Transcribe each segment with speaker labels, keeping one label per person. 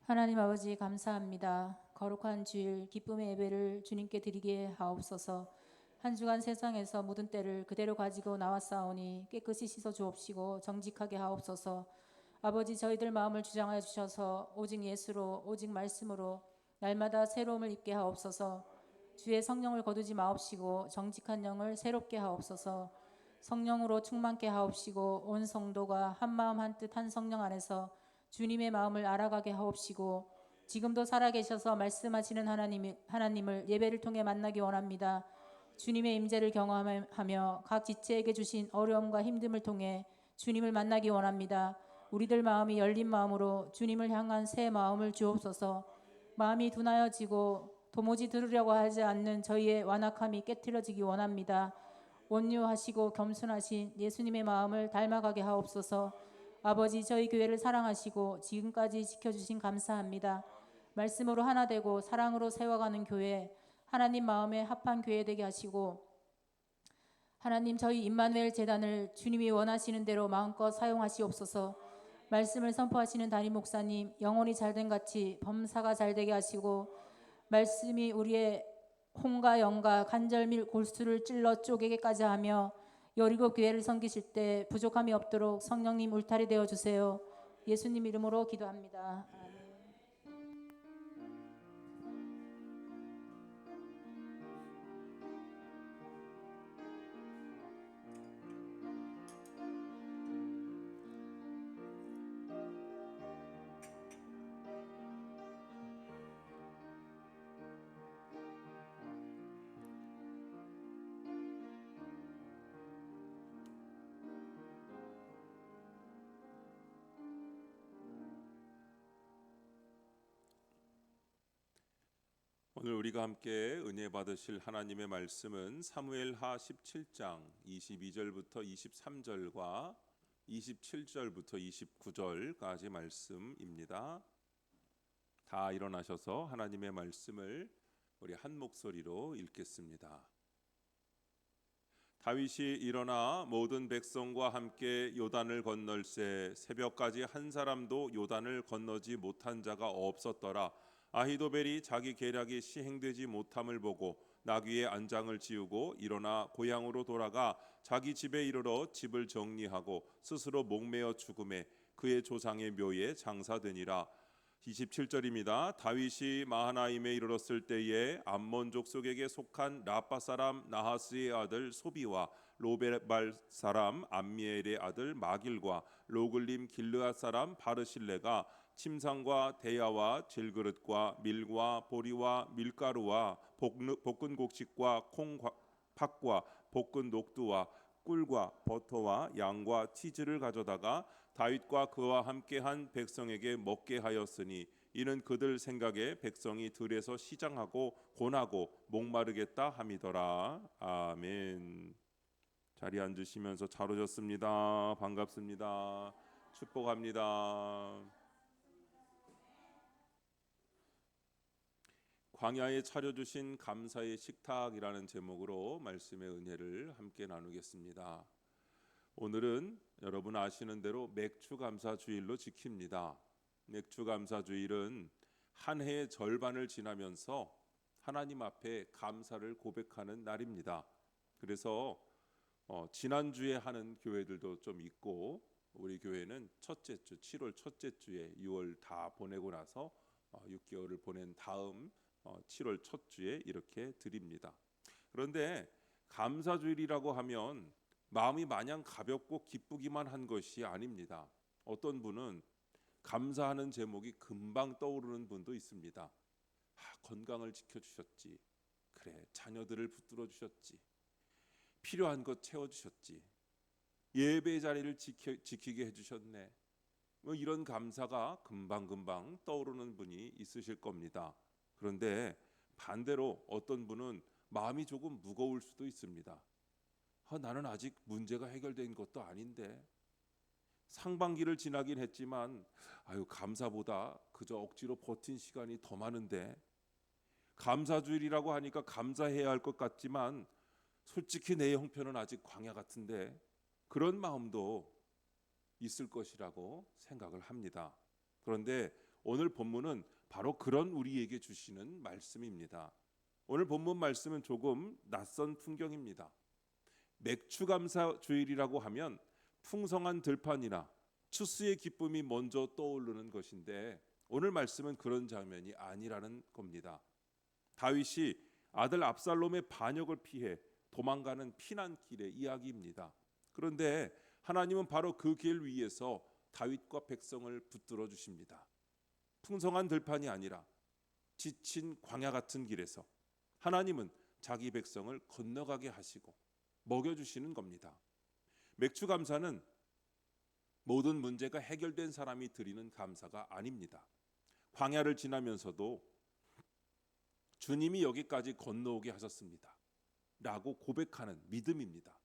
Speaker 1: 하나님 아버지 감사합니다. 거룩한 주일 기쁨의 예배를 주님께 드리게 하옵소서. 한 주간 세상에서 묻은 때를 그대로 가지고 나왔사오니 깨끗이 씻어 주옵시고 정직하게 하옵소서. 아버지 저희들 마음을 주장하여 주셔서 오직 예수로 오직 말씀으로 날마다 새로움을 입게 하옵소서. 주의 성령을 거두지 마옵시고 정직한 영을 새롭게 하옵소서. 성령으로 충만케 하옵시고 온 성도가 한 마음 한 뜻 한 성령 안에서 주님의 마음을 알아가게 하옵시고 지금도 살아계셔서 말씀하시는 하나님을 예배를 통해 만나기 원합니다. 주님의 임재를 경험하며 각 지체에게 주신 어려움과 힘듦을 통해 주님을 만나기 원합니다. 우리들 마음이 열린 마음으로 주님을 향한 새 마음을 주옵소서. 마음이 둔하여지고 도무지 들으려고 하지 않는 저희의 완악함이 깨트려지기 원합니다. 온유하시고 겸손하신 예수님의 마음을 닮아가게 하옵소서. 아버지 저희 교회를 사랑하시고 지금까지 지켜주신 감사합니다. 말씀으로 하나 되고 사랑으로 세워가는 교회, 하나님 마음에 합한 교회 되게 하시고 하나님 저희 임마누엘 재단을 주님이 원하시는 대로 마음껏 사용하시옵소서. 말씀을 선포하시는 담임 목사님 영혼이 잘된 같이 범사가 잘되게 하시고 말씀이 우리의 혼과 영과 간절 및 골수를 찔러 쪼개게까지 하며 여리고 교회를 섬기실 때 부족함이 없도록 성령님 울타리 되어 주세요. 예수님 이름으로 기도합니다. 아멘.
Speaker 2: 오늘 우리가 함께 은혜 받으실 하나님의 말씀은 사무엘하 17장 22절부터 23절과 27절부터 29절까지 말씀입니다. 다 일어나셔서 하나님의 말씀을 우리 한 목소리로 읽겠습니다. 다윗이 일어나 모든 백성과 함께 요단을 건널세 새벽까지 한 사람도 요단을 건너지 못한 자가 없었더라. 아히도벨이 자기 계략이 시행되지 못함을 보고 나귀의 안장을 지우고 일어나 고향으로 돌아가 자기 집에 이르러 집을 정리하고 스스로 목매어 죽음에 그의 조상의 묘에 장사되니라. 27절입니다. 다윗이 마하나임에 이르렀을 때에 암몬 족속에게 속한 라빠 사람 나하스의 아들 소비와 로베발 사람 암미엘의 아들 마길과 로글림 길르앗 사람 바르실레가 침상과 대야와 질그릇과 밀과 보리와 밀가루와 볶은 곡식과 콩팥과 볶은 녹두와 꿀과 버터와 양과 치즈를 가져다가 다윗과 그와 함께한 백성에게 먹게 하였으니 이는 그들 생각에 백성이 들에서 시장하고 곤하고 목마르겠다 함이더라. 아멘. 자리에 앉으시면서 잘 오셨습니다. 반갑습니다. 축복합니다. 광야에 차려주신 감사의 식탁이라는 제목으로 말씀의 은혜를 함께 나누겠습니다. 오늘은 여러분 아시는 대로 맥추감사주일로 지킵니다. 맥추감사주일은 한 해의 절반을 지나면서 하나님 앞에 감사를 고백하는 날입니다. 그래서 지난주에 하는 교회들도 좀 있고 우리 교회는 첫째 주 7월 첫째 주에 6월 다 보내고 나서 6개월을 보낸 다음 7월 첫 주에 이렇게 드립니다. 그런데 감사주일이라고 하면 마음이 마냥 가볍고 기쁘기만 한 것이 아닙니다. 어떤 분은 감사하는 제목이 금방 떠오르는 분도 있습니다. 건강을 지켜주셨지. 그래, 자녀들을 붙들어 주셨지. 필요한 것 채워주셨지. 예배 자리를 지키게 해주셨네. 뭐 이런 감사가 금방금방 떠오르는 분이 있으실 겁니다. 그런데 반대로 어떤 분은 마음이 조금 무거울 수도 있습니다. 나는 아직 문제가 해결된 것도 아닌데 상반기를 지나긴 했지만 감사보다 그저 억지로 버틴 시간이 더 많은데 감사주일이라고 하니까 감사해야 할 것 같지만 솔직히 내 형편은 아직 광야 같은데 그런 마음도 있을 것이라고 생각을 합니다. 그런데 오늘 본문은 바로 그런 우리에게 주시는 말씀입니다. 오늘 본문 말씀은 조금 낯선 풍경입니다. 맥추감사 주일이라고 하면 풍성한 들판이나 추수의 기쁨이 먼저 떠오르는 것인데 오늘 말씀은 그런 장면이 아니라는 겁니다. 다윗이 아들 압살롬의 반역을 피해 도망가는 피난길의 이야기입니다. 그런데 하나님은 바로 그 길 위에서 다윗과 백성을 붙들어 주십니다. 풍성한 들판이 아니라 지친 광야 같은 길에서 하나님은 자기 백성을 건너가게 하시고 먹여주시는 겁니다. 맥추감사는 모든 문제가 해결된 사람이 드리는 감사가 아닙니다. 광야를 지나면서도 주님이 여기까지 건너오게 하셨습니다 라고 고백하는 믿음입니다.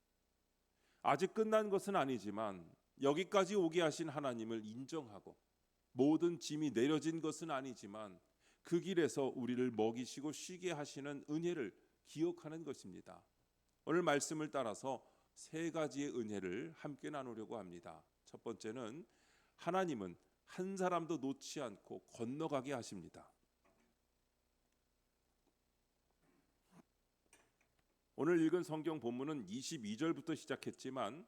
Speaker 2: 아직 끝난 것은 아니지만 여기까지 오게 하신 하나님을 인정하고 모든 짐이 내려진 것은 아니지만 그 길에서 우리를 먹이시고 쉬게 하시는 은혜를 기억하는 것입니다. 오늘 말씀을 따라서 세 가지의 은혜를 함께 나누려고 합니다. 첫 번째는 하나님은 한 사람도 놓지 않고 건너가게 하십니다. 오늘 읽은 성경 본문은 22절부터 시작했지만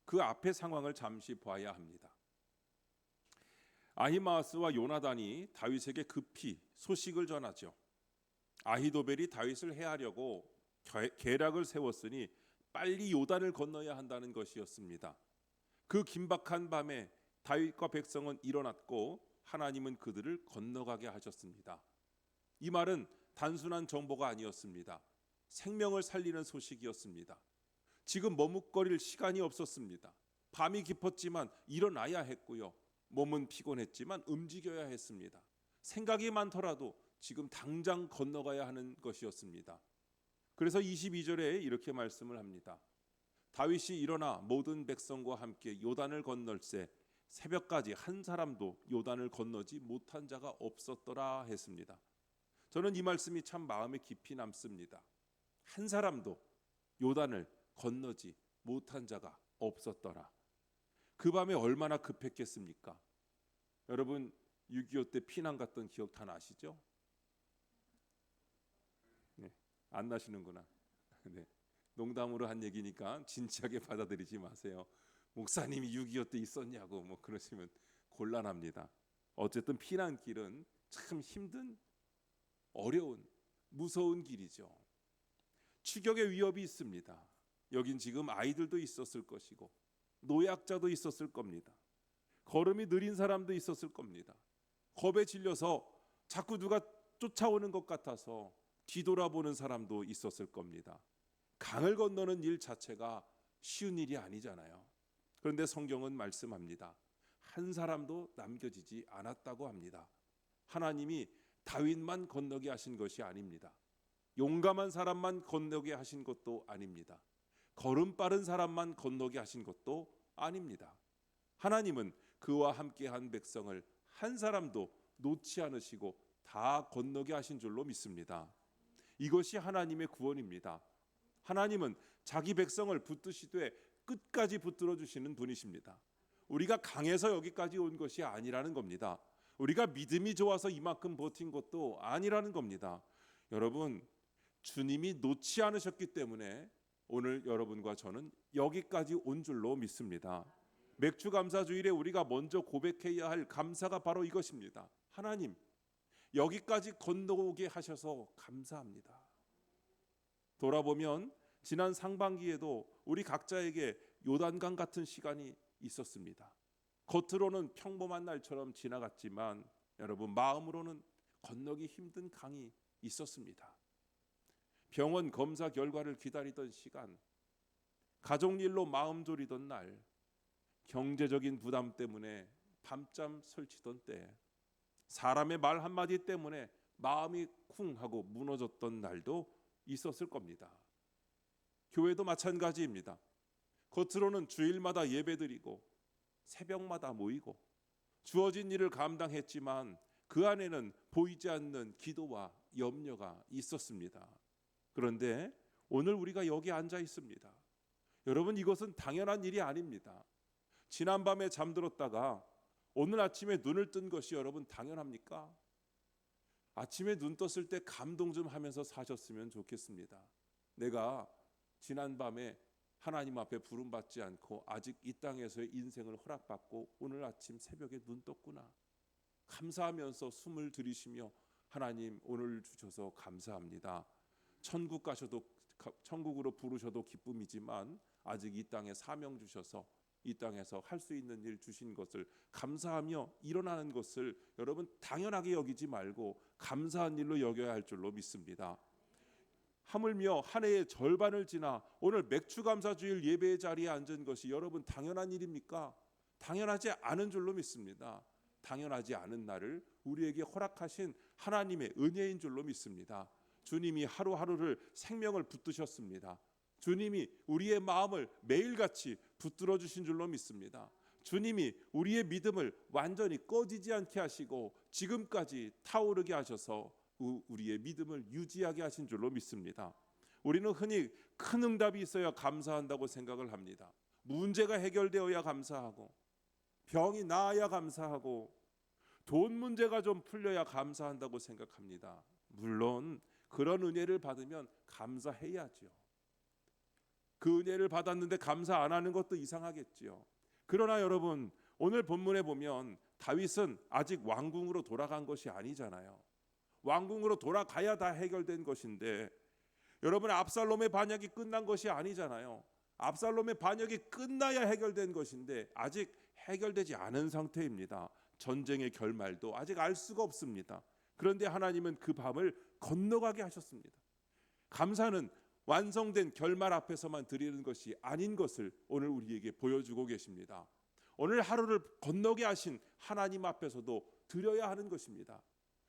Speaker 2: 그 앞의 상황을 잠시 봐야 합니다. 아히마아스와 요나단이 다윗에게 급히 소식을 전하죠. 아히도벨이 다윗을 해하려고 계략을 세웠으니 빨리 요단을 건너야 한다는 것이었습니다. 그 긴박한 밤에 다윗과 백성은 일어났고 하나님은 그들을 건너가게 하셨습니다. 이 말은 단순한 정보가 아니었습니다. 생명을 살리는 소식이었습니다. 지금 머뭇거릴 시간이 없었습니다. 밤이 깊었지만 일어나야 했고요. 몸은 피곤했지만 움직여야 했습니다. 생각이 많더라도 지금 당장 건너가야 하는 것이었습니다. 그래서 22절에 이렇게 말씀을 합니다. 다윗이 일어나 모든 백성과 함께 요단을 건널새 새벽까지 한 사람도 요단을 건너지 못한 자가 없었더라 했습니다. 저는 이 말씀이 참 마음에 깊이 남습니다. 한 사람도 요단을 건너지 못한 자가 없었더라. 그 밤에 얼마나 급했겠습니까? 여러분 6.25 때 피난 갔던 기억 다 나시죠? 네, 안 나시는구나. 네, 농담으로 한 얘기니까 진지하게 받아들이지 마세요. 목사님이 6.25 때 있었냐고 뭐 그러시면 곤란합니다. 어쨌든 피난길은 참 힘든, 어려운, 무서운 길이죠. 추격의 위협이 있습니다. 여긴 지금 아이들도 있었을 것이고 노약자도 있었을 겁니다. 걸음이 느린 사람도 있었을 겁니다. 겁에 질려서 자꾸 누가 쫓아오는 것 같아서 뒤돌아보는 사람도 있었을 겁니다. 강을 건너는 일 자체가 쉬운 일이 아니잖아요. 그런데 성경은 말씀합니다. 한 사람도 남겨지지 않았다고 합니다. 하나님이 다윗만 건너게 하신 것이 아닙니다. 용감한 사람만 건너게 하신 것도 아닙니다. 걸음 빠른 사람만 건너게 하신 것도 아닙니다. 하나님은 그와 함께한 백성을 한 사람도 놓지 않으시고 다 건너게 하신 줄로 믿습니다. 이것이 하나님의 구원입니다. 하나님은 자기 백성을 붙드시되 끝까지 붙들어 주시는 분이십니다. 우리가 강해서 여기까지 온 것이 아니라는 겁니다. 우리가 믿음이 좋아서 이만큼 버틴 것도 아니라는 겁니다. 여러분, 주님이 놓지 않으셨기 때문에 오늘 여러분과 저는 여기까지 온 줄로 믿습니다. 맥주감사주일에 우리가 먼저 고백해야 할 감사가 바로 이것입니다. 하나님, 여기까지 건너오게 하셔서 감사합니다. 돌아보면 지난 상반기에도 우리 각자에게 요단강 같은 시간이 있었습니다. 겉으로는 평범한 날처럼 지나갔지만 여러분 마음으로는 건너기 힘든 강이 있었습니다. 병원 검사 결과를 기다리던 시간, 가족 일로 마음 졸이던 날, 경제적인 부담 때문에 밤잠 설치던 때, 사람의 말 한마디 때문에 마음이 쿵 하고 무너졌던 날도 있었을 겁니다. 교회도 마찬가지입니다. 겉으로는 주일마다 예배드리고 새벽마다 모이고 주어진 일을 감당했지만 그 안에는 보이지 않는 기도와 염려가 있었습니다. 그런데 오늘 우리가 여기 앉아 있습니다. 여러분, 이것은 당연한 일이 아닙니다. 지난밤에 잠들었다가 오늘 아침에 눈을 뜬 것이 여러분 당연합니까? 아침에 눈 떴을 때 감동 좀 하면서 사셨으면 좋겠습니다. 내가 지난밤에 하나님 앞에 부름받지 않고 아직 이 땅에서의 인생을 허락받고 오늘 아침 새벽에 눈 떴구나. 감사하면서 숨을 들이쉬며 하나님 오늘 주셔서 감사합니다. 천국 가셔도 천국으로 부르셔도 기쁨이지만 아직 이 땅에 사명 주셔서 이 땅에서 할 수 있는 일 주신 것을 감사하며 일어나는 것을 여러분 당연하게 여기지 말고 감사한 일로 여겨야 할 줄로 믿습니다. 하물며 한 해의 절반을 지나 오늘 맥주감사주일 예배의 자리에 앉은 것이 여러분 당연한 일입니까? 당연하지 않은 줄로 믿습니다. 당연하지 않은 날을 우리에게 허락하신 하나님의 은혜인 줄로 믿습니다. 주님이 하루하루를 생명을 붙드셨습니다. 주님이 우리의 마음을 매일같이 붙들어 주신 줄로 믿습니다. 주님이 우리의 믿음을 완전히 꺼지지 않게 하시고 지금까지 타오르게 하셔서 우리의 믿음을 유지하게 하신 줄로 믿습니다. 우리는 흔히 큰 응답이 있어야 감사한다고 생각을 합니다. 문제가 해결되어야 감사하고 병이 나아야 감사하고 돈 문제가 좀 풀려야 감사한다고 생각합니다. 물론 그런 은혜를 받으면 감사해야죠. 그 은혜를 받았는데 감사 안 하는 것도 이상하겠지요. 그러나 여러분 오늘 본문에 보면 다윗은 아직 왕궁으로 돌아간 것이 아니잖아요. 왕궁으로 돌아가야 다 해결된 것인데 여러분 압살롬의 반역이 끝난 것이 아니잖아요. 압살롬의 반역이 끝나야 해결된 것인데 아직 해결되지 않은 상태입니다. 전쟁의 결말도 아직 알 수가 없습니다. 그런데 하나님은 그 밤을 건너가게 하셨습니다. 감사는 완성된 결말 앞에서만 드리는 것이 아닌 것을 오늘 우리에게 보여주고 계십니다. 오늘 하루를 건너게 하신 하나님 앞에서도 드려야 하는 것입니다.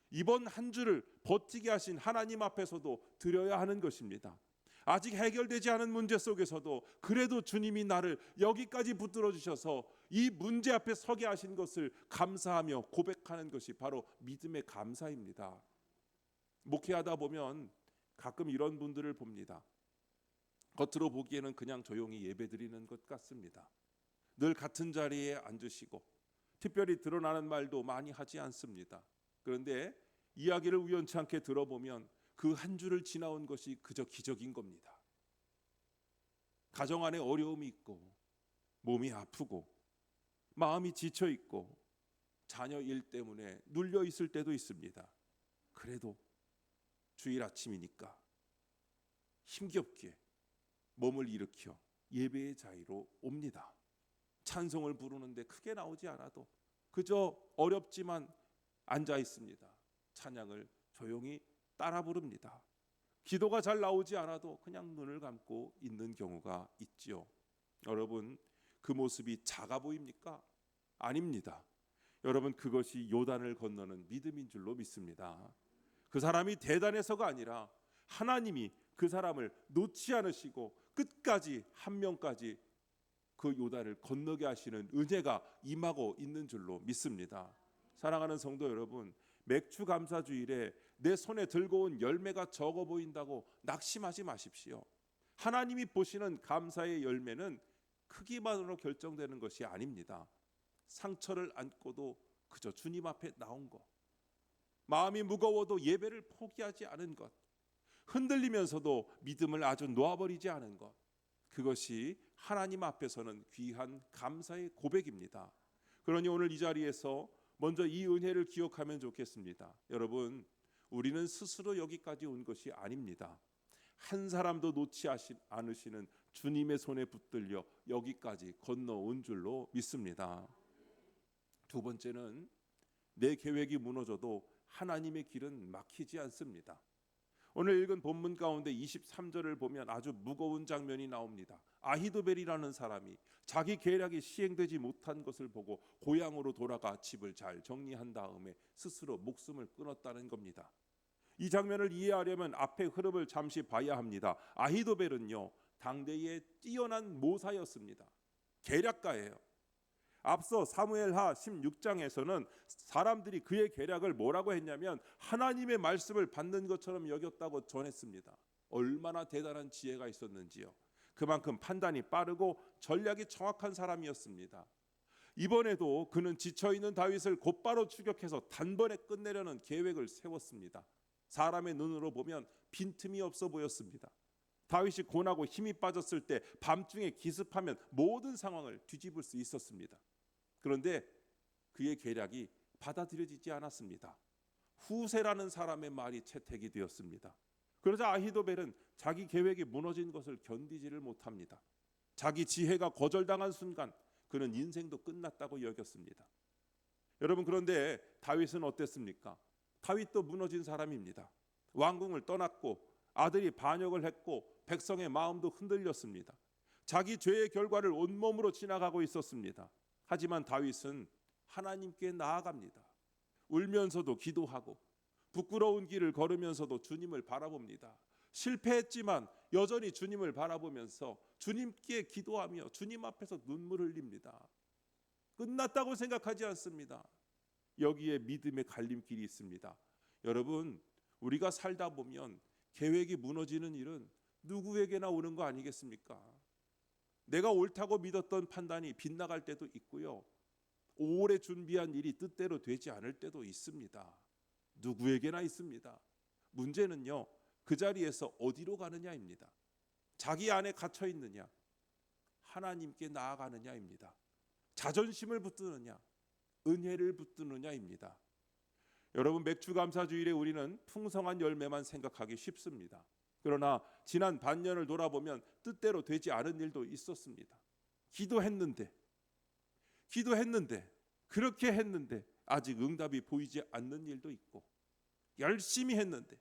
Speaker 2: 이번 한 주를 버티게 하신 하나님 앞에서도 드려야 하는 것입니다. 아직 해결되지 않은 문제 속에서도 그래도 주님이 나를 여기까지 붙들어 주셔서 이 문제 앞에 서게 하신 것을 감사하며 고백하는 것이 바로 믿음의 감사입니다. 목회하다 보면 가끔 이런 분들을 봅니다. 겉으로 보기에는 그냥 조용히 예배드리는 것 같습니다. 늘 같은 자리에 앉으시고 특별히 드러나는 말도 많이 하지 않습니다. 그런데 이야기를 우연치 않게 들어보면 그 한 주를 지나온 것이 그저 기적인 겁니다. 가정 안에 어려움이 있고 몸이 아프고 마음이 지쳐 있고 자녀 일 때문에 눌려 있을 때도 있습니다. 그래도 주일 아침이니까 힘겹게 몸을 일으켜 예배의 자리로 옵니다. 찬송을 부르는데 크게 나오지 않아도 그저 어렵지만 앉아 있습니다. 찬양을 조용히 따라 부릅니다. 기도가 잘 나오지 않아도 그냥 눈을 감고 있는 경우가 있지요. 여러분 그 모습이 작아 보입니까? 아닙니다. 여러분 그것이 요단을 건너는 믿음인 줄로 믿습니다. 그 사람이 대단해서가 아니라 하나님이 그 사람을 놓지 않으시고 끝까지 한 명까지 그 요단을 건너게 하시는 은혜가 임하고 있는 줄로 믿습니다. 사랑하는 성도 여러분, 맥주 감사주일에 내 손에 들고 온 열매가 적어 보인다고 낙심하지 마십시오. 하나님이 보시는 감사의 열매는 크기만으로 결정되는 것이 아닙니다. 상처를 안고도 그저 주님 앞에 나온 것, 마음이 무거워도 예배를 포기하지 않은 것, 흔들리면서도 믿음을 아주 놓아버리지 않은 것, 그것이 하나님 앞에서는 귀한 감사의 고백입니다. 그러니 오늘 이 자리에서 먼저 이 은혜를 기억하면 좋겠습니다. 여러분, 우리는 스스로 여기까지 온 것이 아닙니다. 한 사람도 놓지 않으시는 주님의 손에 붙들려 여기까지 건너온 줄로 믿습니다. 두 번째는 내 계획이 무너져도 하나님의 길은 막히지 않습니다. 오늘 읽은 본문 가운데 23절을 보면 아주 무거운 장면이 나옵니다. 아히도벨이라는 사람이 자기 계략이 시행되지 못한 것을 보고 고향으로 돌아가 집을 잘 정리한 다음에 스스로 목숨을 끊었다는 겁니다. 이 장면을 이해하려면 앞의 흐름을 잠시 봐야 합니다. 아히도벨은요, 당대의 뛰어난 모사였습니다. 계략가예요. 앞서 사무엘하 16장에서는 사람들이 그의 계략을 뭐라고 했냐면 하나님의 말씀을 받는 것처럼 여겼다고 전했습니다. 얼마나 대단한 지혜가 있었는지요. 그만큼 판단이 빠르고 전략이 정확한 사람이었습니다. 이번에도 그는 지쳐있는 다윗을 곧바로 추격해서 단번에 끝내려는 계획을 세웠습니다. 사람의 눈으로 보면 빈틈이 없어 보였습니다. 다윗이 고나고 힘이 빠졌을 때 밤중에 기습하면 모든 상황을 뒤집을 수 있었습니다. 그런데 그의 계략이 받아들여지지 않았습니다. 후세라는 사람의 말이 채택이 되었습니다. 그러자 아히도벨은 자기 계획이 무너진 것을 견디지를 못합니다. 자기 지혜가 거절당한 순간 그는 인생도 끝났다고 여겼습니다. 여러분, 그런데 다윗은 어땠습니까? 다윗도 무너진 사람입니다. 왕궁을 떠났고 아들이 반역을 했고 백성의 마음도 흔들렸습니다. 자기 죄의 결과를 온몸으로 지나가고 있었습니다. 하지만 다윗은 하나님께 나아갑니다. 울면서도 기도하고 부끄러운 길을 걸으면서도 주님을 바라봅니다. 실패했지만 여전히 주님을 바라보면서 주님께 기도하며 주님 앞에서 눈물 흘립니다. 끝났다고 생각하지 않습니다. 여기에 믿음의 갈림길이 있습니다. 여러분, 우리가 살다 보면 계획이 무너지는 일은 누구에게나 오는 거 아니겠습니까? 내가 옳다고 믿었던 판단이 빗나갈 때도 있고요. 오래 준비한 일이 뜻대로 되지 않을 때도 있습니다. 누구에게나 있습니다. 문제는요, 그 자리에서 어디로 가느냐입니다. 자기 안에 갇혀 있느냐, 하나님께 나아가느냐입니다. 자존심을 붙드느냐, 은혜를 붙드느냐입니다. 여러분, 맥주감사주일에 우리는 풍성한 열매만 생각하기 쉽습니다. 그러나 지난 반년을 돌아보면 뜻대로 되지 않은 일도 있었습니다. 기도했는데 그렇게 했는데 아직 응답이 보이지 않는 일도 있고, 열심히 했는데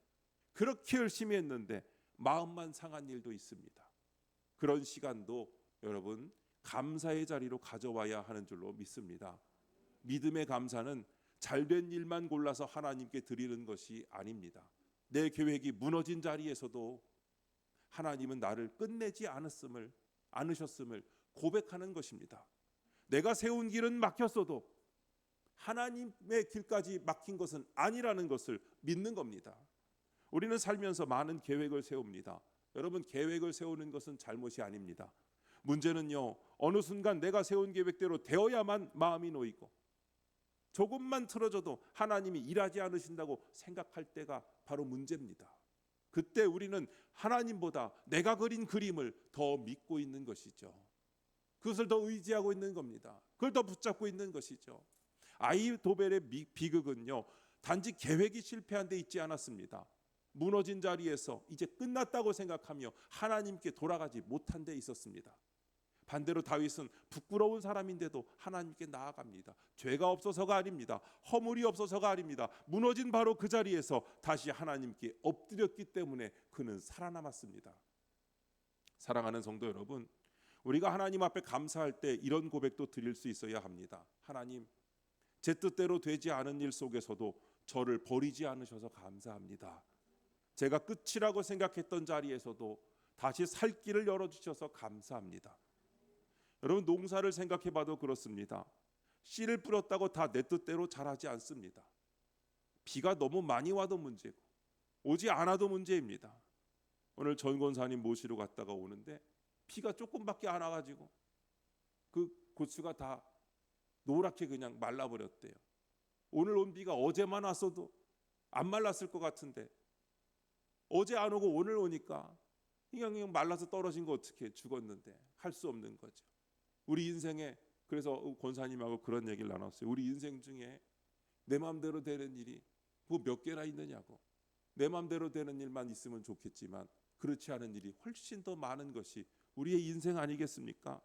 Speaker 2: 그렇게 열심히 했는데 마음만 상한 일도 있습니다. 그런 시간도 여러분 감사의 자리로 가져와야 하는 줄로 믿습니다. 믿음의 감사는 잘된 일만 골라서 하나님께 드리는 것이 아닙니다. 내 계획이 무너진 자리에서도 하나님은 나를 끝내지 않으셨음을 고백하는 것입니다. 내가 세운 길은 막혔어도 하나님의 길까지 막힌 것은 아니라는 것을 믿는 겁니다. 우리는 살면서 많은 계획을 세웁니다. 여러분, 계획을 세우는 것은 잘못이 아닙니다. 문제는요, 어느 순간 내가 세운 계획대로 되어야만 마음이 놓이고 조금만 틀어져도 하나님이 일하지 않으신다고 생각할 때가 바로 문제입니다. 그때 우리는 하나님보다 내가 그린 그림을 더 믿고 있는 것이죠. 그것을 더 의지하고 있는 겁니다. 그걸 더 붙잡고 있는 것이죠. 아히도벨의 비극은요, 단지 계획이 실패한 데 있지 않았습니다. 무너진 자리에서 이제 끝났다고 생각하며 하나님께 돌아가지 못한 데 있었습니다. 반대로 다윗은 부끄러운 사람인데도 하나님께 나아갑니다. 죄가 없어서가 아닙니다. 허물이 없어서가 아닙니다. 무너진 바로 그 자리에서 다시 하나님께 엎드렸기 때문에 그는 살아남았습니다. 사랑하는 성도 여러분, 우리가 하나님 앞에 감사할 때 이런 고백도 드릴 수 있어야 합니다. 하나님, 제 뜻대로 되지 않은 일 속에서도 저를 버리지 않으셔서 감사합니다. 제가 끝이라고 생각했던 자리에서도 다시 살 길을 열어주셔서 감사합니다. 여러분, 농사를 생각해봐도 그렇습니다. 씨를 뿌렸다고 다 내 뜻대로 자라지 않습니다. 비가 너무 많이 와도 문제고 오지 않아도 문제입니다. 오늘 전 권사님 모시러 갔다가 오는데 비가 조금밖에 안 와가지고 그 고추가 다 노랗게 그냥 말라버렸대요. 오늘 온 비가 어제만 왔어도 안 말랐을 것 같은데 어제 안 오고 오늘 오니까 그냥 말라서 떨어진 거 어떻게 죽었는데 할 수 없는 거죠. 우리 인생에, 그래서 권사님하고 그런 얘기를 나눴어요. 우리 인생 중에 내 마음대로 되는 일이 뭐 몇 개나 있느냐고. 내 마음대로 되는 일만 있으면 좋겠지만 그렇지 않은 일이 훨씬 더 많은 것이 우리의 인생 아니겠습니까?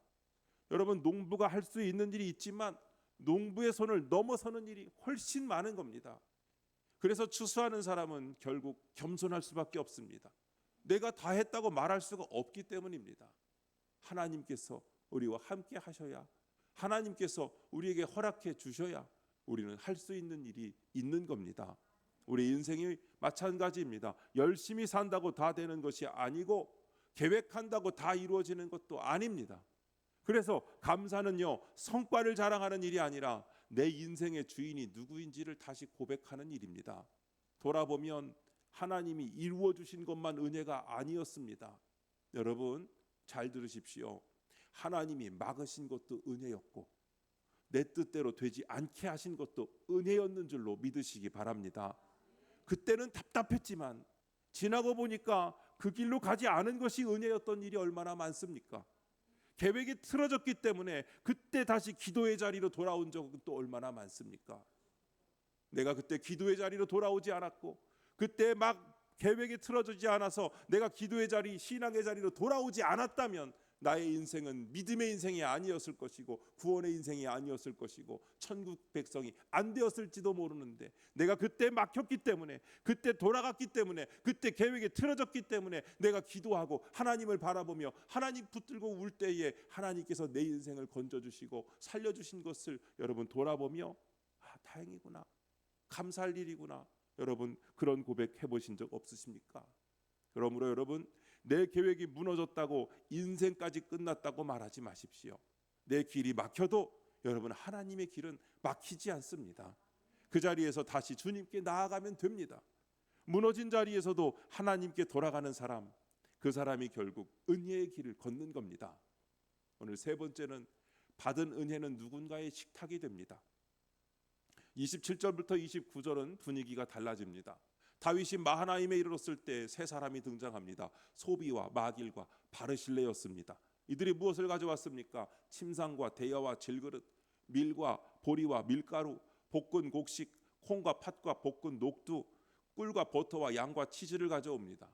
Speaker 2: 여러분, 농부가 할 수 있는 일이 있지만 농부의 손을 넘어서는 일이 훨씬 많은 겁니다. 그래서 추수하는 사람은 결국 겸손할 수밖에 없습니다. 내가 다 했다고 말할 수가 없기 때문입니다. 하나님께서 우리와 함께 하셔야, 하나님께서 우리에게 허락해 주셔야 우리는 할 수 있는 일이 있는 겁니다. 우리 인생이 마찬가지입니다. 열심히 산다고 다 되는 것이 아니고 계획한다고 다 이루어지는 것도 아닙니다. 그래서 감사는요, 성과를 자랑하는 일이 아니라 내 인생의 주인이 누구인지를 다시 고백하는 일입니다. 돌아보면 하나님이 이루어 주신 것만 은혜가 아니었습니다. 여러분, 잘 들으십시오. 하나님이 막으신 것도 은혜였고 내 뜻대로 되지 않게 하신 것도 은혜였는 줄로 믿으시기 바랍니다. 그때는 답답했지만 지나고 보니까 그 길로 가지 않은 것이 은혜였던 일이 얼마나 많습니까? 계획이 틀어졌기 때문에 그때 다시 기도의 자리로 돌아온 적은 또 얼마나 많습니까? 내가 그때 기도의 자리로 돌아오지 않았고 그때 막 계획이 틀어지지 않아서 내가 기도의 자리, 신앙의 자리로 돌아오지 않았다면 나의 인생은 믿음의 인생이 아니었을 것이고 구원의 인생이 아니었을 것이고 천국 백성이 안 되었을지도 모르는데 내가 그때 막혔기 때문에, 그때 돌아갔기 때문에, 그때 계획이 틀어졌기 때문에 내가 기도하고 하나님을 바라보며 하나님 붙들고 울 때에 하나님께서 내 인생을 건져주시고 살려주신 것을 여러분 돌아보며 다행이구나, 감사할 일이구나. 여러분 그런 고백 해보신 적 없으십니까? 그러므로 여러분 내 계획이 무너졌다고 인생까지 끝났다고 말하지 마십시오. 내 길이 막혀도 여러분 하나님의 길은 막히지 않습니다. 그 자리에서 다시 주님께 나아가면 됩니다. 무너진 자리에서도 하나님께 돌아가는 사람, 그 사람이 결국 은혜의 길을 걷는 겁니다. 오늘 세 번째는 받은 은혜는 누군가의 식탁이 됩니다. 27절부터 29절은 분위기가 달라집니다. 다윗이 마하나임에 이르렀을 때 세 사람이 등장합니다. 소비와 마길과 바르실레였습니다. 이들이 무엇을 가져왔습니까? 침상과 대야와 질그릇, 밀과 보리와 밀가루, 볶은 곡식, 콩과 팥과 볶은 녹두, 꿀과 버터와 양과 치즈를 가져옵니다.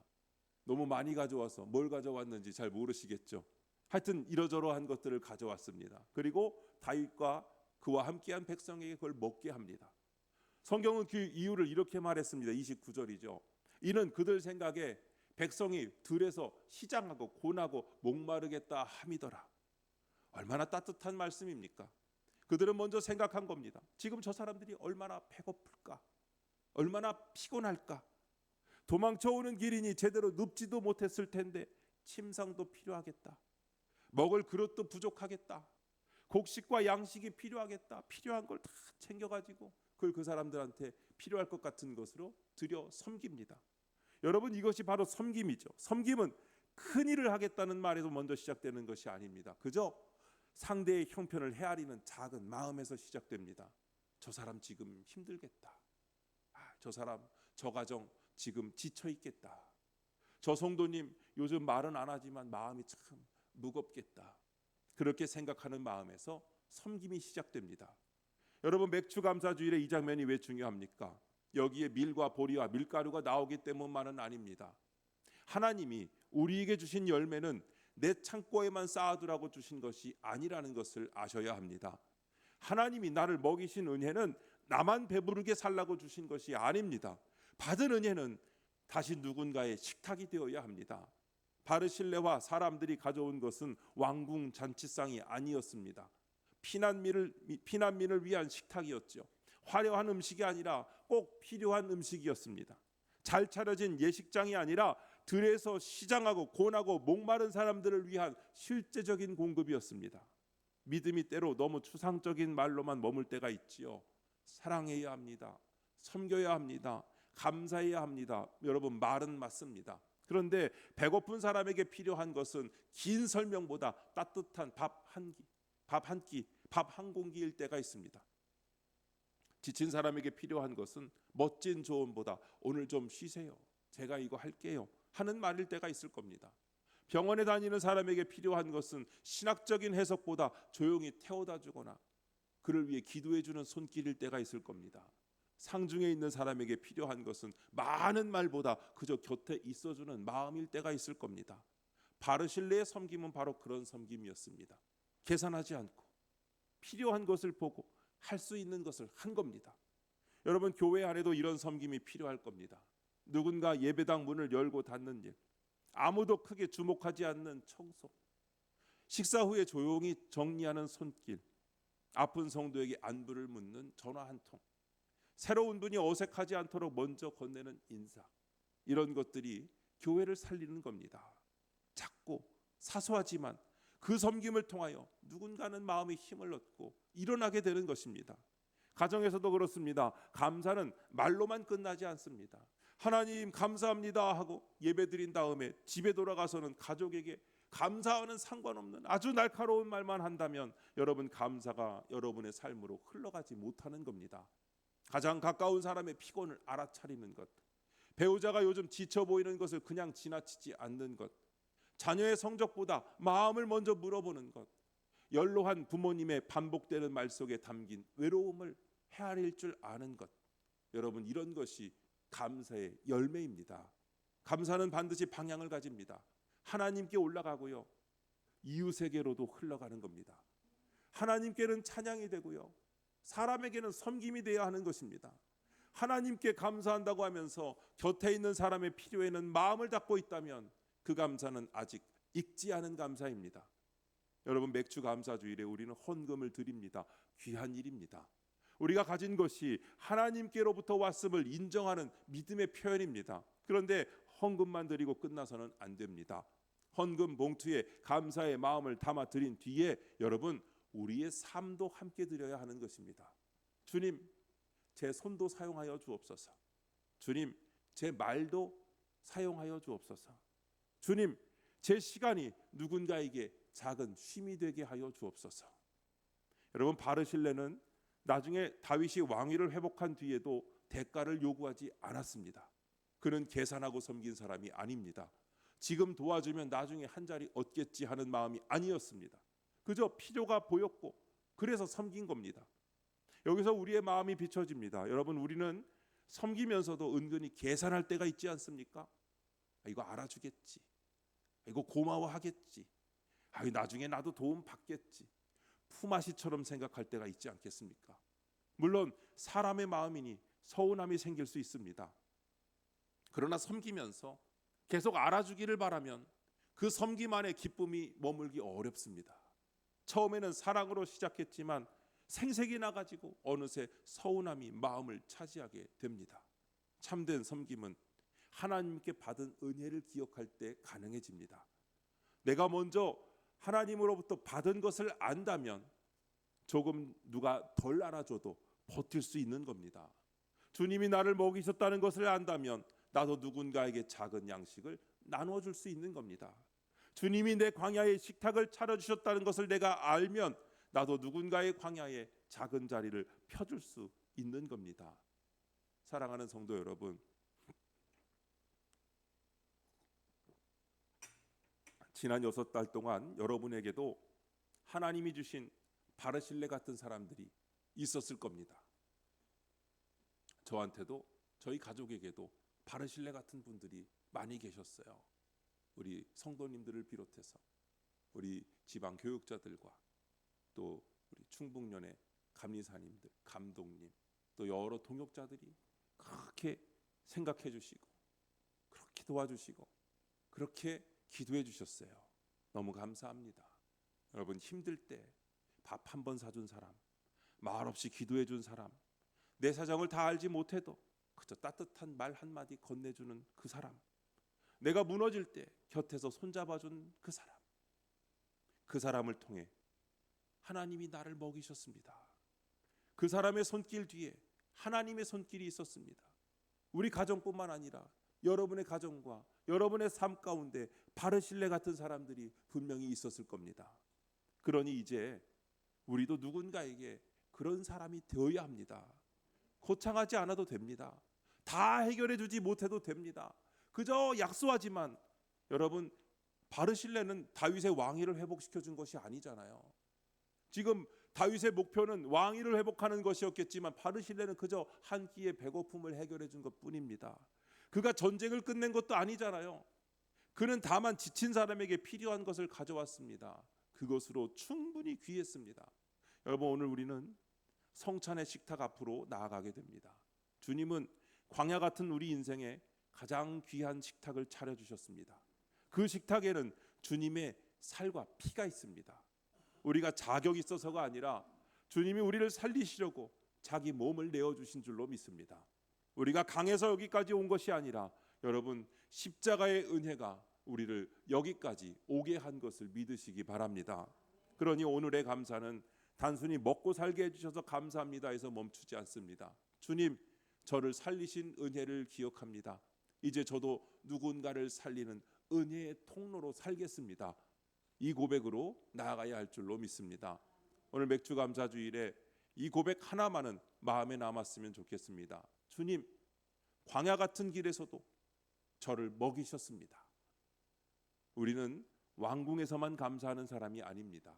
Speaker 2: 너무 많이 가져와서 뭘 가져왔는지 잘 모르시겠죠. 하여튼 이러저러한 것들을 가져왔습니다. 그리고 다윗과 그와 함께한 백성에게 그걸 먹게 합니다. 성경은 그 이유를 이렇게 말했습니다. 29절이죠. 이는 그들 생각에 백성이 들에서 시장하고 고나고 목마르겠다 함이더라. 얼마나 따뜻한 말씀입니까? 그들은 먼저 생각한 겁니다. 지금 저 사람들이 얼마나 배고플까? 얼마나 피곤할까? 도망쳐오는 길이니 제대로 눕지도 못했을 텐데 침상도 필요하겠다. 먹을 그릇도 부족하겠다. 곡식과 양식이 필요하겠다. 필요한 걸 다 챙겨가지고 그걸 그 사람들한테 필요할 것 같은 것으로 드려 섬깁니다. 여러분 이것이 바로 섬김이죠. 섬김은 큰 일을 하겠다는 말에서 먼저 시작되는 것이 아닙니다. 그저 상대의 형편을 헤아리는 작은 마음에서 시작됩니다. 저 사람 지금 힘들겠다. 저 사람, 저 가정 지금 지쳐 있겠다. 저 성도님 요즘 말은 안 하지만 마음이 참 무겁겠다. 그렇게 생각하는 마음에서 섬김이 시작됩니다. 여러분 맥주 감사 주일에 이 장면이 왜 중요합니까? 여기에 밀과 보리와 밀가루가 나오기 때문만은 아닙니다. 하나님이 우리에게 주신 열매는 내 창고에만 쌓아두라고 주신 것이 아니라는 것을 아셔야 합니다. 하나님이 나를 먹이신 은혜는 나만 배부르게 살라고 주신 것이 아닙니다. 받은 은혜는 다시 누군가의 식탁이 되어야 합니다. 바르실레와 사람들이 가져온 것은 왕궁 잔치상이 아니었습니다. 피난민을 위한 식탁이었죠. 화려한 음식이 아니라 꼭 필요한 음식이었습니다. 잘 차려진 예식장이 아니라 들에서 시장하고 고나고 목마른 사람들을 위한 실제적인 공급이었습니다. 믿음이 때로 너무 추상적인 말로만 머물 때가 있지요. 사랑해야 합니다. 섬겨야 합니다. 감사해야 합니다. 여러분 말은 맞습니다. 그런데 배고픈 사람에게 필요한 것은 긴 설명보다 따뜻한 밥 한 공기일 때가 있습니다. 지친 사람에게 필요한 것은 멋진 조언보다 오늘 좀 쉬세요. 제가 이거 할게요. 하는 말일 때가 있을 겁니다. 병원에 다니는 사람에게 필요한 것은 신학적인 해석보다 조용히 태워다 주거나 그를 위해 기도해 주는 손길일 때가 있을 겁니다. 상중에 있는 사람에게 필요한 것은 많은 말보다 그저 곁에 있어주는 마음일 때가 있을 겁니다. 바르실레의 섬김은 바로 그런 섬김이었습니다. 계산하지 않고 필요한 것을 보고 할 수 있는 것을 한 겁니다. 여러분 교회 안에도 이런 섬김이 필요할 겁니다. 누군가 예배당 문을 열고 닫는 일, 아무도 크게 주목하지 않는 청소, 식사 후에 조용히 정리하는 손길, 아픈 성도에게 안부를 묻는 전화 한 통, 새로운 분이 어색하지 않도록 먼저 건네는 인사, 이런 것들이 교회를 살리는 겁니다. 작고 사소하지만 그 섬김을 통하여 누군가는 마음의 힘을 얻고 일어나게 되는 것입니다. 가정에서도 그렇습니다. 감사는 말로만 끝나지 않습니다. 하나님 감사합니다 하고 예배드린 다음에 집에 돌아가서는 가족에게 감사와는 상관없는 아주 날카로운 말만 한다면 여러분 감사가 여러분의 삶으로 흘러가지 못하는 겁니다. 가장 가까운 사람의 피곤을 알아차리는 것, 배우자가 요즘 지쳐 보이는 것을 그냥 지나치지 않는 것, 자녀의 성적보다 마음을 먼저 물어보는 것, 연로한 부모님의 반복되는 말 속에 담긴 외로움을 헤아릴 줄 아는 것, 여러분 이런 것이 감사의 열매입니다. 감사는 반드시 방향을 가집니다. 하나님께 올라가고요, 이웃에게로도 흘러가는 겁니다. 하나님께는 찬양이 되고요, 사람에게는 섬김이 되어야 하는 것입니다. 하나님께 감사한다고 하면서 곁에 있는 사람의 필요에는 마음을 닫고 있다면 그 감사는 아직 익지 않은 감사입니다. 여러분, 맥주 감사주일에 우리는 헌금을 드립니다. 귀한 일입니다. 우리가 가진 것이 하나님께로부터 왔음을 인정하는 믿음의 표현입니다. 그런데 헌금만 드리고 끝나서는 안 됩니다. 헌금 봉투에 감사의 마음을 담아 드린 뒤에 여러분, 우리의 삶도 함께 드려야 하는 것입니다. 주님, 제 손도 사용하여 주옵소서. 주님, 제 말도 사용하여 주옵소서. 주님, 제 시간이 누군가에게 작은 쉼이 되게 하여 주옵소서. 여러분, 바르실레는 나중에 다윗이 왕위를 회복한 뒤에도 대가를 요구하지 않았습니다. 그는 계산하고 섬긴 사람이 아닙니다. 지금 도와주면 나중에 한 자리 얻겠지 하는 마음이 아니었습니다. 그저 필요가 보였고 그래서 섬긴 겁니다. 여기서 우리의 마음이 비춰집니다. 여러분, 우리는 섬기면서도 은근히 계산할 때가 있지 않습니까? 이거 알아주겠지, 이거 고마워하겠지, 나중에 나도 도움 받겠지, 품앗이처럼 생각할 때가 있지 않겠습니까? 물론 사람의 마음이니 서운함이 생길 수 있습니다. 그러나 섬기면서 계속 알아주기를 바라면 그 섬김 안에 기쁨이 머물기 어렵습니다. 처음에는 사랑으로 시작했지만 생색이 나가지고 어느새 서운함이 마음을 차지하게 됩니다. 참된 섬김은 하나님께 받은 은혜를 기억할 때 가능해집니다. 내가 먼저 하나님으로부터 받은 것을 안다면 조금 누가 덜 알아줘도 버틸 수 있는 겁니다. 주님이 나를 먹이셨다는 것을 안다면 나도 누군가에게 작은 양식을 나눠줄 수 있는 겁니다. 주님이 내 광야에 식탁을 차려주셨다는 것을 내가 알면 나도 누군가의 광야에 작은 자리를 펴줄 수 있는 겁니다. 사랑하는 성도 여러분, 지난 6달 동안 여러분에게도 하나님이 주신 바르실레 같은 사람들이 있었을 겁니다. 저한테도 저희 가족에게도 바르실레 같은 분들이 많이 계셨어요. 우리 성도님들을 비롯해서 우리 지방 교육자들과 또 우리 충북연의 감리사님들, 감독님, 또 여러 동역자들이 그렇게 생각해 주시고 그렇게 도와주시고 그렇게 기도해 주셨어요. 너무 감사합니다. 여러분, 힘들 때 밥 한 번 사준 사람, 말없이 기도해 준 사람, 내 사정을 다 알지 못해도 그저 따뜻한 말 한마디 건네주는 그 사람, 내가 무너질 때 곁에서 손잡아준 그 사람, 그 사람을 통해 하나님이 나를 먹이셨습니다. 그 사람의 손길 뒤에 하나님의 손길이 있었습니다. 우리 가정뿐만 아니라 여러분의 가정과 여러분의 삶 가운데 바르실레 같은 사람들이 분명히 있었을 겁니다. 그러니 이제 우리도 누군가에게 그런 사람이 되어야 합니다. 거창하지 않아도 됩니다. 다 해결해 주지 못해도 됩니다. 그저 약소하지만 여러분, 바르실레는 다윗의 왕위를 회복시켜 준 것이 아니잖아요. 지금 다윗의 목표는 왕위를 회복하는 것이었겠지만 바르실레는 그저 한 끼의 배고픔을 해결해 준 것뿐입니다. 그가 전쟁을 끝낸 것도 아니잖아요. 그는 다만 지친 사람에게 필요한 것을 가져왔습니다. 그것으로 충분히 귀했습니다. 여러분, 오늘 우리는 성찬의 식탁 앞으로 나아가게 됩니다. 주님은 광야 같은 우리 인생에 가장 귀한 식탁을 차려주셨습니다. 그 식탁에는 주님의 살과 피가 있습니다. 우리가 자격이 있어서가 아니라 주님이 우리를 살리시려고 자기 몸을 내어주신 줄로 믿습니다. 우리가 강해서 여기까지 온 것이 아니라 여러분, 십자가의 은혜가 우리를 여기까지 오게 한 것을 믿으시기 바랍니다. 그러니 오늘의 감사는 단순히 먹고 살게 해주셔서 감사합니다 해서 멈추지 않습니다. 주님, 저를 살리신 은혜를 기억합니다. 이제 저도 누군가를 살리는 은혜의 통로로 살겠습니다. 이 고백으로 나아가야 할 줄로 믿습니다. 오늘 맥주감사주일에 이 고백 하나만은 마음에 남았으면 좋겠습니다. 주님, 광야 같은 길에서도 저를 먹이셨습니다. 우리는 왕궁에서만 감사하는 사람이 아닙니다.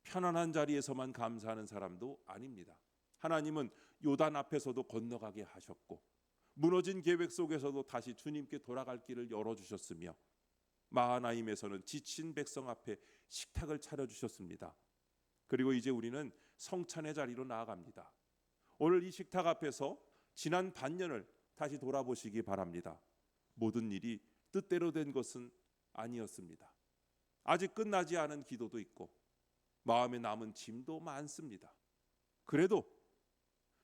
Speaker 2: 편안한 자리에서만 감사하는 사람도 아닙니다. 하나님은 요단 앞에서도 건너가게 하셨고, 무너진 계획 속에서도 다시 주님께 돌아갈 길을 열어주셨으며, 마하나임에서는 지친 백성 앞에 식탁을 차려주셨습니다. 그리고 이제 우리는 성찬의 자리로 나아갑니다. 오늘 이 식탁 앞에서 지난 반년을 다시 돌아보시기 바랍니다. 모든 일이 뜻대로 된 것은 아니었습니다. 아직 끝나지 않은 기도도 있고 마음에 남은 짐도 많습니다. 그래도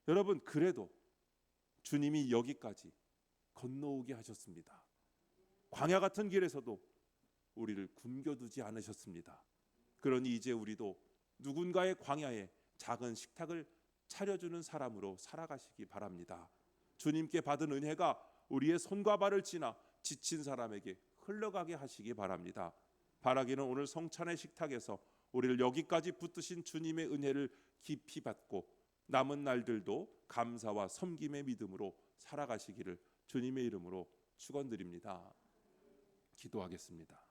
Speaker 2: 여러분, 그래도 주님이 여기까지 건너오게 하셨습니다. 광야 같은 길에서도 우리를 굶겨두지 않으셨습니다. 그러니 이제 우리도 누군가의 광야에 작은 식탁을 차려주는 사람으로 살아가시기 바랍니다. 주님께 받은 은혜가 우리의 손과 발을 지나 지친 사람에게 흘러가게 하시기 바랍니다. 바라기는 오늘 성찬의 식탁에서 우리를 여기까지 붙드신 주님의 은혜를 깊이 받고 남은 날들도 감사와 섬김의 믿음으로 살아가시기를 주님의 이름으로 축원드립니다. 기도하겠습니다.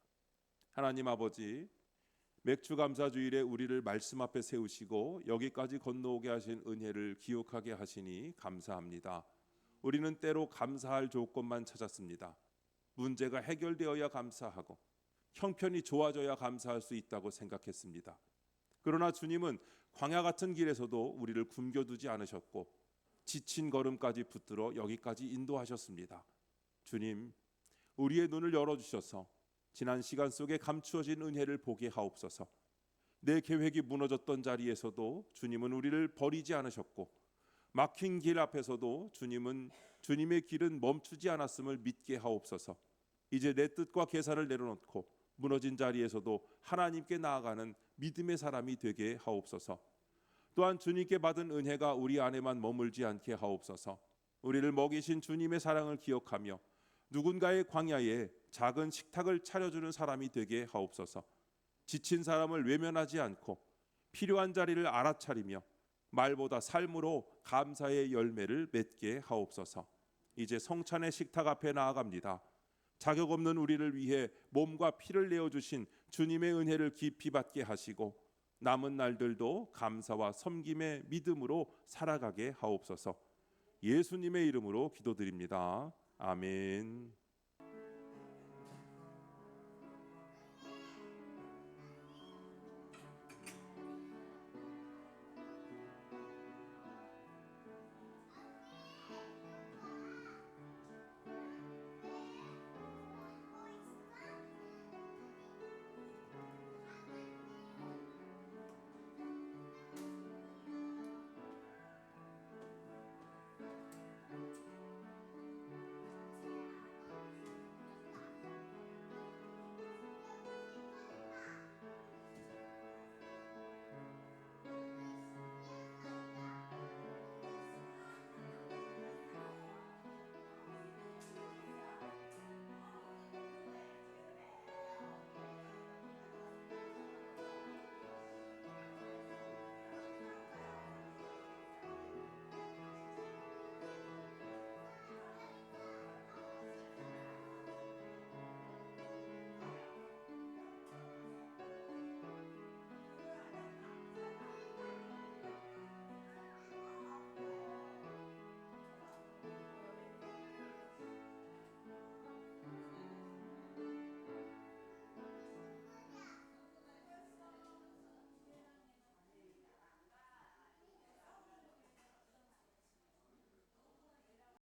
Speaker 2: 하나님 아버지, 맥주감사주일에 우리를 말씀 앞에 세우시고 여기까지 건너오게 하신 은혜를 기억하게 하시니 감사합니다. 우리는 때로 감사할 조건만 찾았습니다. 문제가 해결되어야 감사하고 형편이 좋아져야 감사할 수 있다고 생각했습니다. 그러나 주님은 광야 같은 길에서도 우리를 굶겨두지 않으셨고 지친 걸음까지 붙들어 여기까지 인도하셨습니다. 주님, 우리의 눈을 열어주셔서 지난 시간 속에 감추어진 은혜를 보게 하옵소서. 내 계획이 무너졌던 자리에서도 주님은 우리를 버리지 않으셨고 막힌 길 앞에서도 주님의 길은 멈추지 않았음을 믿게 하옵소서. 이제 내 뜻과 계산을 내려놓고 무너진 자리에서도 하나님께 나아가는 믿음의 사람이 되게 하옵소서. 또한 주님께 받은 은혜가 우리 안에만 머물지 않게 하옵소서. 우리를 먹이신 주님의 사랑을 기억하며 누군가의 광야에 작은 식탁을 차려주는 사람이 되게 하옵소서. 지친 사람을 외면하지 않고 필요한 자리를 알아차리며 말보다 삶으로 감사의 열매를 맺게 하옵소서. 이제 성찬의 식탁 앞에 나아갑니다. 자격 없는 우리를 위해 몸과 피를 내어주신 주님의 은혜를 깊이 받게 하시고 남은 날들도 감사와 섬김의 믿음으로 살아가게 하옵소서. 예수님의 이름으로 기도드립니다. 아멘.